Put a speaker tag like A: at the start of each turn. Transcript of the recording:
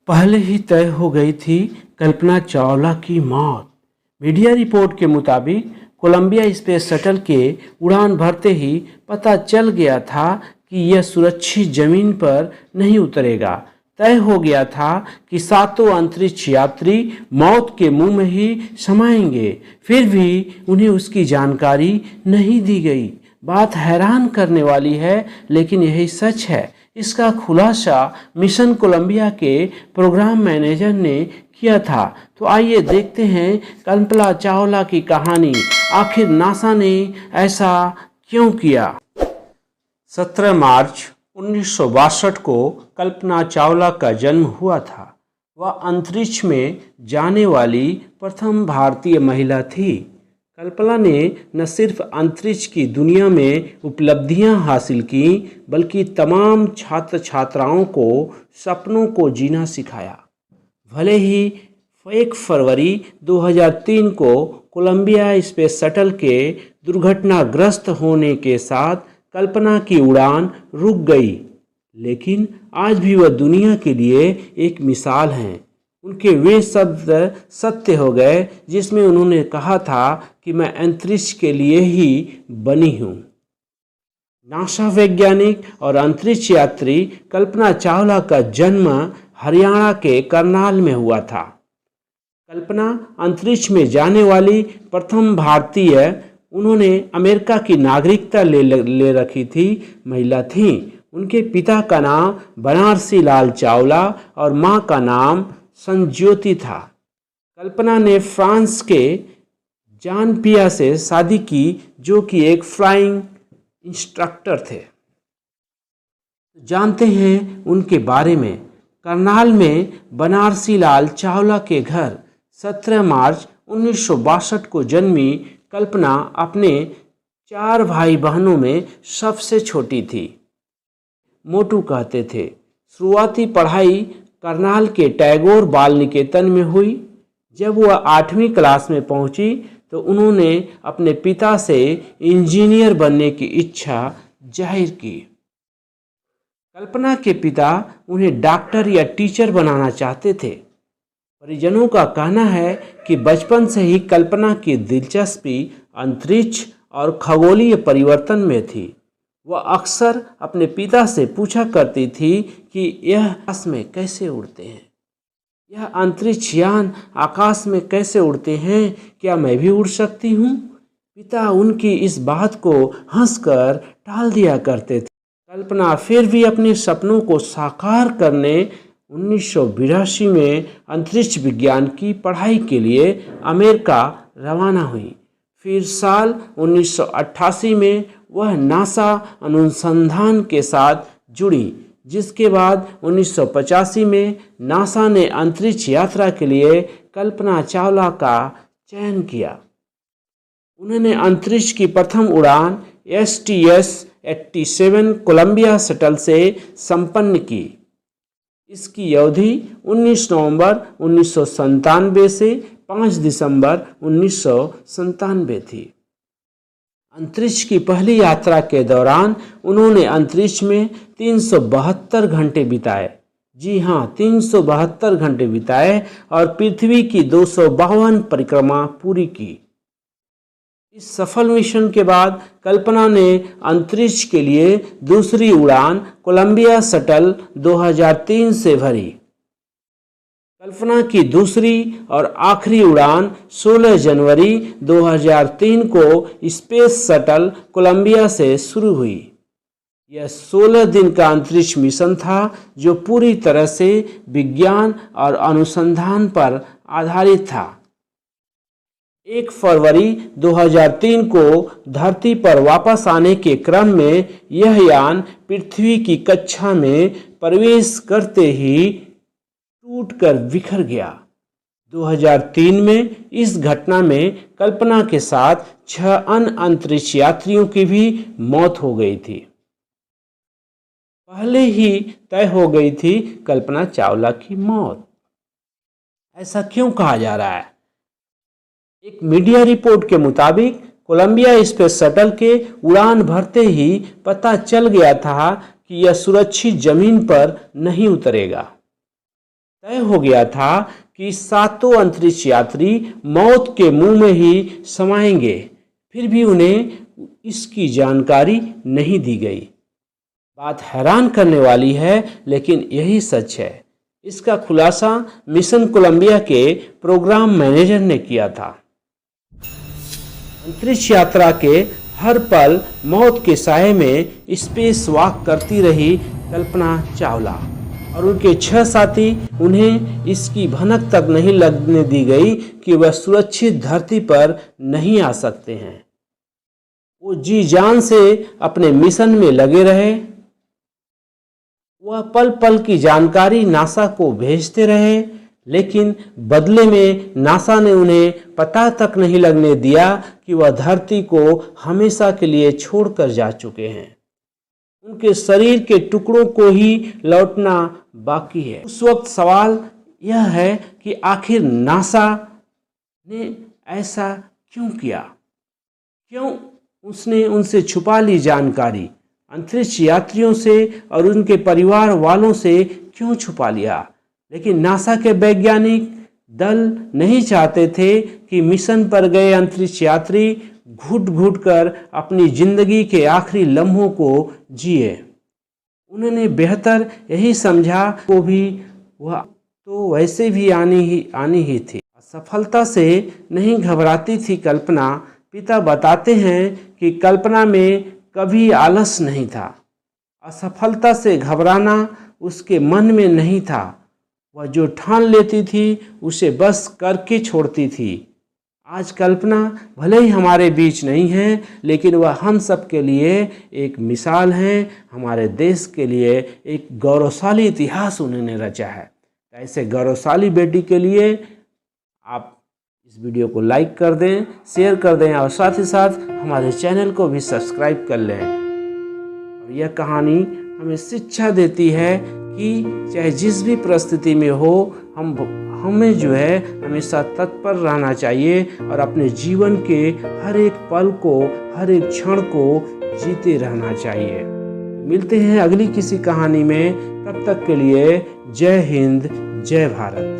A: पहले ही तय हो गई थी कल्पना चावला की मौत। मीडिया रिपोर्ट के मुताबिक कोलंबिया स्पेस शटल के उड़ान भरते ही पता चल गया था कि यह सुरक्षित जमीन पर नहीं उतरेगा। तय हो गया था कि सातों अंतरिक्ष यात्री मौत के मुंह में ही समाएंगे, फिर भी उन्हें उसकी जानकारी नहीं दी गई। बात हैरान करने वाली है, लेकिन यही सच है। इसका खुलासा मिशन कोलंबिया के प्रोग्राम मैनेजर ने किया था। तो आइए देखते हैं कल्पना चावला की कहानी। आखिर नासा ने ऐसा क्यों किया। 17 मार्च 1962 को कल्पना चावला का जन्म हुआ था। वह अंतरिक्ष में जाने वाली प्रथम भारतीय महिला थी। कल्पना ने न सिर्फ अंतरिक्ष की दुनिया में उपलब्धियां हासिल की, बल्कि तमाम छात्र छात्राओं को सपनों को जीना सिखाया। भले ही 1 फरवरी 2003 को कोलंबिया स्पेस शटल के दुर्घटनाग्रस्त होने के साथ कल्पना की उड़ान रुक गई, लेकिन आज भी वह दुनिया के लिए एक मिसाल हैं। उनके वे शब्द सत्य हो गए जिसमें उन्होंने कहा था कि मैं अंतरिक्ष के लिए ही बनी हूँ। नासा वैज्ञानिक और अंतरिक्ष यात्री कल्पना चावला का जन्म हरियाणा के करनाल में हुआ था। कल्पना अंतरिक्ष में जाने वाली प्रथम भारतीय, उन्होंने अमेरिका की नागरिकता ले रखी थी, महिला थीं। उनके पिता का नाम बनारसी लाल चावला और मां का नाम संज्योति था। कल्पना ने फ्रांस के जान पिया से शादी की, जो कि एक फ्लाइंग इंस्ट्रक्टर थे। जानते हैं उनके बारे में। करनाल में बनारसी लाल चावला के घर 17 मार्च 1962 को जन्मी कल्पना अपने 4 भाई बहनों में सबसे छोटी थी। मोटू कहते थे। शुरुआती पढ़ाई करनाल के टैगोर बाल निकेतन में हुई। जब वह 8वीं क्लास में पहुंची तो उन्होंने अपने पिता से इंजीनियर बनने की इच्छा जाहिर की। कल्पना के पिता उन्हें डॉक्टर या टीचर बनाना चाहते थे। परिजनों का कहना है कि बचपन से ही कल्पना की दिलचस्पी अंतरिक्ष और खगोलीय परिवर्तन में थी। वह अक्सर अपने पिता से पूछा करती थी कि यह आकाश में कैसे उड़ते हैं, यह अंतरिक्ष यान आकाश में कैसे उड़ते हैं, क्या मैं भी उड़ सकती हूँ। पिता उनकी इस बात को हंसकर टाल दिया करते थे। कल्पना फिर भी अपने सपनों को साकार करने 1982 में अंतरिक्ष विज्ञान की पढ़ाई के लिए अमेरिका रवाना हुई। फिर साल 1988 में वह नासा अनुसंधान के साथ जुड़ी, जिसके बाद 1985 में नासा ने अंतरिक्ष यात्रा के लिए कल्पना चावला का चयन किया। उन्होंने अंतरिक्ष की प्रथम उड़ान STS-87 कोलंबिया शटल से संपन्न की। इसकी अवधि 19 नवंबर 1997 से 5 दिसंबर 1997 थी। अंतरिक्ष की पहली यात्रा के दौरान उन्होंने अंतरिक्ष में 372 घंटे बिताए। जी हाँ, 372 घंटे बिताए और पृथ्वी की 252 परिक्रमा पूरी की। इस सफल मिशन के बाद कल्पना ने अंतरिक्ष के लिए दूसरी उड़ान कोलंबिया शटल 2003 से भरी। कल्पना की दूसरी और आखिरी उड़ान 16 जनवरी 2003 को स्पेस शटल कोलंबिया से शुरू हुई। यह 16 दिन का अंतरिक्ष मिशन था, जो पूरी तरह से विज्ञान और अनुसंधान पर आधारित था। 1 फरवरी 2003 को धरती पर वापस आने के क्रम में यह यान पृथ्वी की कक्षा में प्रवेश करते ही टूटकर बिखर गया। 2003 में इस घटना में कल्पना के साथ 6 अन्य अंतरिक्ष यात्रियों की भी मौत हो गई थी। पहले ही तय हो गई थी कल्पना चावला की मौत। ऐसा क्यों कहा जा रहा है? एक मीडिया रिपोर्ट के मुताबिक कोलंबिया स्पेस शटल के उड़ान भरते ही पता चल गया था कि यह सुरक्षित जमीन पर नहीं उतरेगा। तय हो गया था कि सातों अंतरिक्ष यात्री मौत के मुंह में ही समाएंगे, फिर भी उन्हें इसकी जानकारी नहीं दी गई। बात हैरान करने वाली है, लेकिन यही सच है। इसका खुलासा मिशन कोलंबिया के प्रोग्राम मैनेजर ने किया था। अंतरिक्ष यात्रा के हर पल मौत के साए में स्पेस वॉक करती रही कल्पना चावला और उनके 6 साथी। उन्हें इसकी भनक तक नहीं लगने दी गई कि वह सुरक्षित धरती पर नहीं आ सकते हैं। वो जी जान से अपने मिशन में लगे रहे। वह पल पल की जानकारी नासा को भेजते रहे, लेकिन बदले में नासा ने उन्हें पता तक नहीं लगने दिया कि वह धरती को हमेशा के लिए छोड़कर जा चुके हैं। उनके शरीर के टुकड़ों को ही लौटना बाकी है। उस वक्त सवाल यह है कि आखिर नासा ने ऐसा क्यों किया? क्यों उसने उनसे छुपा ली जानकारी? अंतरिक्ष यात्रियों से और उनके परिवार वालों से क्यों छुपा लिया? लेकिन नासा के वैज्ञानिक दल नहीं चाहते थे कि मिशन पर गए अंतरिक्ष यात्री घुट घुट कर अपनी जिंदगी के आखिरी लम्हों को जिए। उन्होंने बेहतर यही समझा को भी वह तो वैसे भी आनी ही थी। असफलता से नहीं घबराती थी कल्पना। पिता बताते हैं कि कल्पना में कभी आलस नहीं था। असफलता से घबराना उसके मन में नहीं था। वह जो ठान लेती थी उसे बस करके छोड़ती थी। आज कल्पना भले ही हमारे बीच नहीं है, लेकिन वह हम सब के लिए एक मिसाल है। हमारे देश के लिए एक गौरवशाली इतिहास उन्होंने रचा है। ऐसे गौरवशाली बेटी के लिए आप इस वीडियो को लाइक कर दें, शेयर कर दें और साथ ही साथ हमारे चैनल को भी सब्सक्राइब कर लें। और यह कहानी हमें शिक्षा देती है कि चाहे जिस भी परिस्थिति में हो, हमें जो है हमेशा तत्पर रहना चाहिए और अपने जीवन के हर एक पल को, हर एक क्षण को जीते रहना चाहिए। मिलते हैं अगली किसी कहानी में। तब तक के लिए जय हिंद, जय भारत।